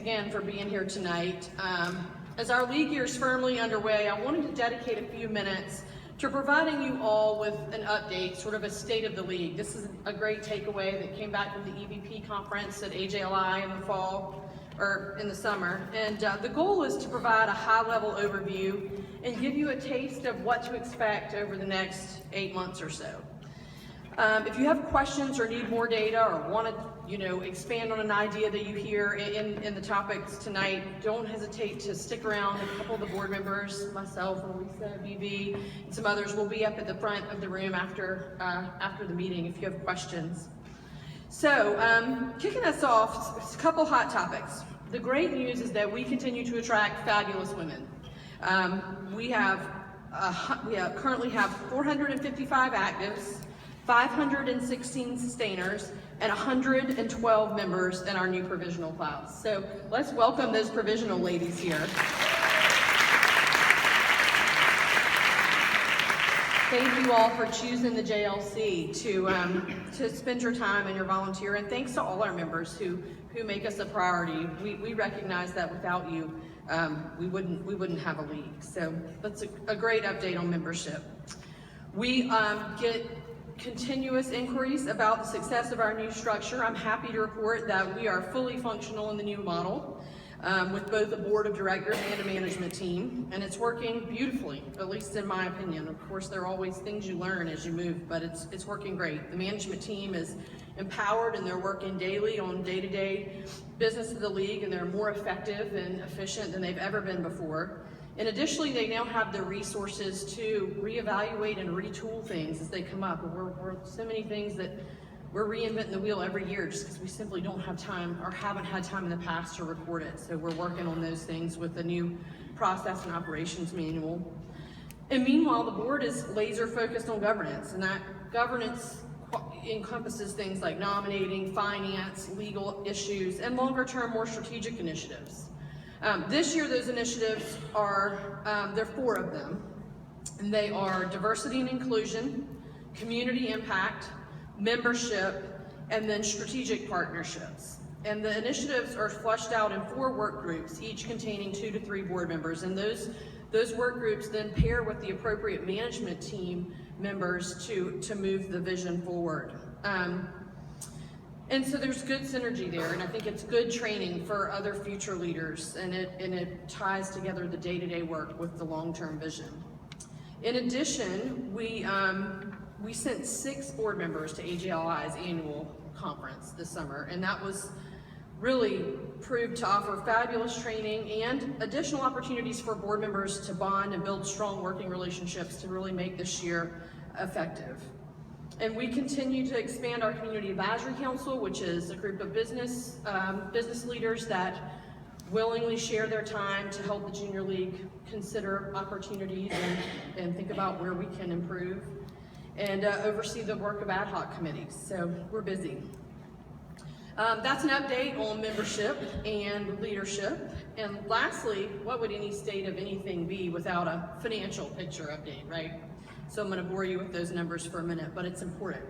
again for being here tonight. As our league year is firmly underway, I wanted to dedicate a few minutes to providing you all with an update, sort of a state of the league. This is a great takeaway that came back from the EVP conference at AJLI in the fall, or in the summer. And the goal is to provide a high-level overview and give you a taste of what to expect over the next 8 months or so. If you have questions or need more data or want to, expand on an idea that you hear in the topics tonight, don't hesitate to stick around. A couple of the board members, myself, Lisa, BB, and some others will be up at the front of the room after the meeting if you have questions. So, kicking us off, a couple hot topics. The great news is that we continue to attract fabulous women. We currently have 455 actives, 516 sustainers, and 112 members in our new provisional class. So let's welcome those provisional ladies here. Thank you all for choosing the JLC to spend your time and your volunteer, and thanks to all our members who make us a priority. We recognize that without you, we wouldn't have a league. So that's a great update on membership. We get continuous inquiries about the success of our new structure. I'm happy to report that we are fully functional in the new model with both a board of directors and a management team, and it's working beautifully, at least in my opinion. Of course, there are always things you learn as you move, but it's working great. The management team is empowered and they're working daily on day-to-day business of the league, and they're more effective and efficient than they've ever been before. And additionally, they now have the resources to reevaluate and retool things as they come up. We're so many things that we're reinventing the wheel every year just because we simply don't have time or haven't had time in the past to record it. So we're working on those things with the new process and operations manual. And meanwhile, the board is laser focused on governance, and that governance encompasses things like nominating, finance, legal issues, and longer term, more strategic initiatives. This year, those initiatives are, there are 4 of them, and they are diversity and inclusion, community impact, membership, and then strategic partnerships. And the initiatives are fleshed out in 4 work groups, each containing 2 to 3 board members, and those work groups then pair with the appropriate management team members to move the vision forward. And so there's good synergy there, and I think it's good training for other future leaders, and it ties together the day-to-day work with the long-term vision. In addition, we sent 6 board members to AJLI's annual conference this summer, and that was really proved to offer fabulous training and additional opportunities for board members to bond and build strong working relationships to really make this year effective. And we continue to expand our Community Advisory Council, which is a group of business leaders that willingly share their time to help the Junior League consider opportunities and think about where we can improve, and oversee the work of ad hoc committees. So we're busy. That's an update on membership and leadership. And lastly, what would any state of anything be without a financial picture update, right? So I'm going to bore you with those numbers for a minute, but it's important.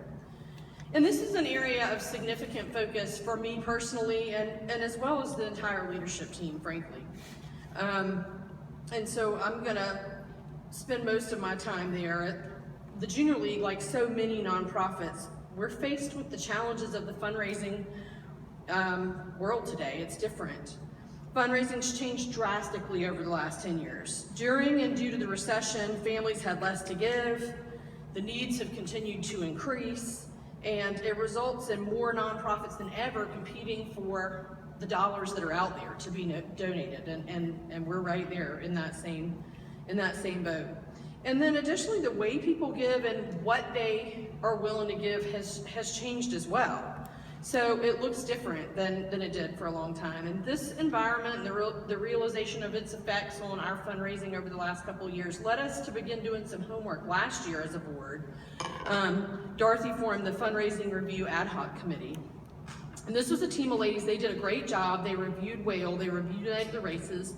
And this is an area of significant focus for me personally, and as well as the entire leadership team, frankly. And so I'm going to spend most of my time there. The Junior League, like so many nonprofits, we're faced with the challenges of the fundraising world today. It's different. Fundraising's changed drastically over the last 10 years. During and due to the recession, families had less to give, the needs have continued to increase, and it results in more nonprofits than ever competing for the dollars that are out there to be donated, and we're right there in that same boat. And then additionally, the way people give and what they are willing to give has changed as well. So it looks different than it did for a long time. And this environment and the realization of its effects on our fundraising over the last couple of years led us to begin doing some homework last year as a board. Dorothy formed the Fundraising Review Ad Hoc Committee. And this was a team of ladies. They did a great job. They reviewed Whale, they reviewed the races,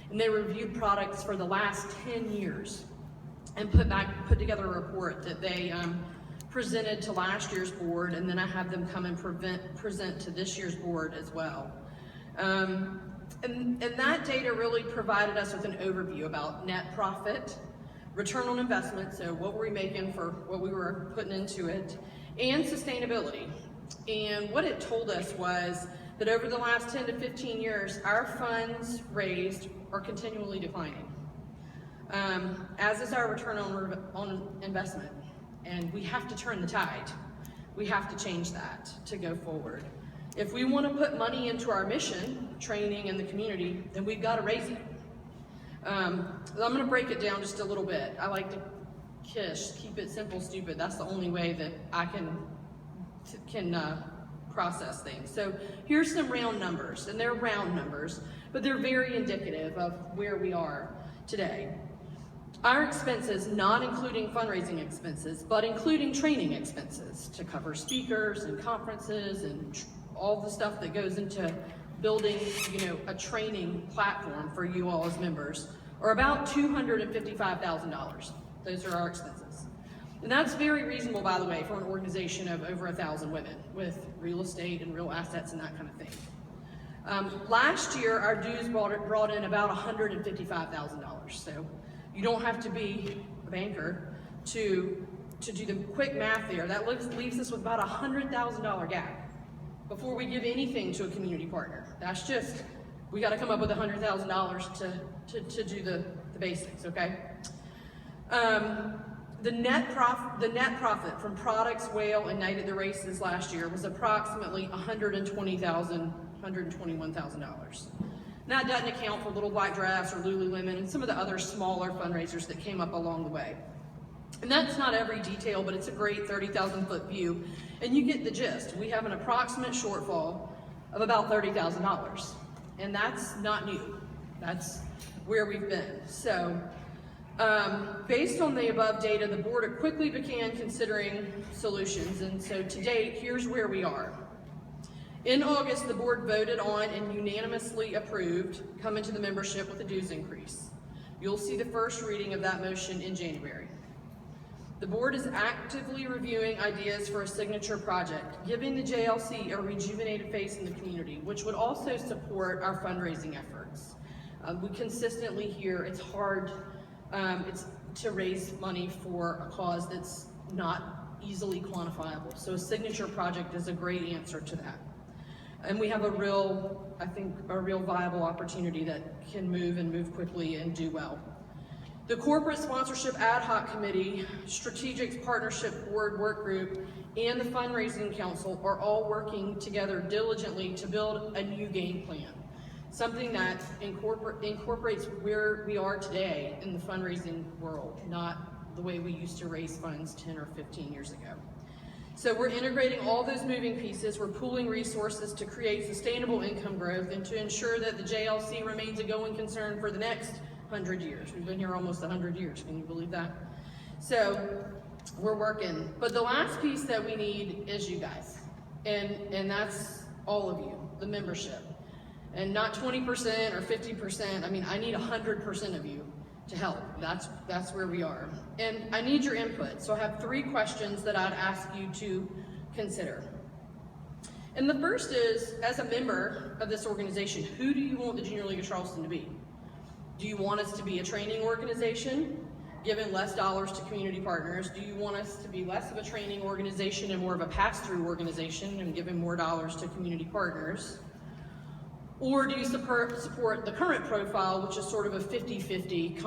and they reviewed products for the last 10 years and put together a report that they presented to last year's board, and then I have them come and present to this year's board as well. And that data really provided us with an overview about net profit, return on investment, so what were we making for what we were putting into it, and sustainability. And what it told us was that over the last 10 to 15 years, our funds raised are continually declining, as is our return on investment. And we have to turn the tide. We have to change that to go forward. If we want to put money into our mission, training in the community, then we've got to raise it. I'm going to break it down just a little bit. I like to keep it simple, stupid. That's the only way that I can process things. So here's some round numbers, and they're round numbers, but they're very indicative of where we are today. Our expenses, not including fundraising expenses, but including training expenses to cover speakers and conferences and all the stuff that goes into building, a training platform for you all as members, are about $255,000. Those are our expenses. And that's very reasonable, by the way, for an organization of over 1,000 women with real estate and real assets and that kind of thing. Last year, our dues brought in about $155,000. So you don't have to be a banker to do the quick math there. That leaves us with about a $100,000 gap before we give anything to a community partner. That's just, we got to come up with $100,000 to do the basics, okay? The net profit from products, whale, and night at the races last year was approximately $121,000. That doesn't account for Little Black Dress or Lululemon and some of the other smaller fundraisers that came up along the way. And that's not every detail, but it's a great 30,000-foot view, and you get the gist. We have an approximate shortfall of about $30,000, and that's not new. That's where we've been. So, based on the above data, the board quickly began considering solutions, and so to date, here's where we are. In August, the board voted on and unanimously approved coming to the membership with a dues increase. You'll see the first reading of that motion in January. The board is actively reviewing ideas for a signature project, giving the JLC a rejuvenated face in the community, which would also support our fundraising efforts. We consistently hear it's hard to raise money for a cause that's not easily quantifiable. So a signature project is a great answer to that. And we have a real viable opportunity that can move quickly and do well. The Corporate Sponsorship Ad Hoc Committee, Strategic Partnership Board Work Group, and the Fundraising Council are all working together diligently to build a new game plan, something that incorporates where we are today in the fundraising world, not the way we used to raise funds 10 or 15 years ago. So we're integrating all those moving pieces. We're pooling resources to create sustainable income growth and to ensure that the JLC remains a going concern for the next 100 years. We've been here almost 100 years. Can you believe that? So we're working. But the last piece that we need is you guys. And that's all of you, the membership. And not 20% or 50%. I mean, I need 100% of you to help. That's where we are. And I need your input. So I have 3 questions that I'd ask you to consider. And the first is, as a member of this organization, who do you want the Junior League of Charleston to be? Do you want us to be a training organization, giving less dollars to community partners? Do you want us to be less of a training organization and more of a pass-through organization and giving more dollars to community partners? Or do you support the current profile, which is sort of a 50-50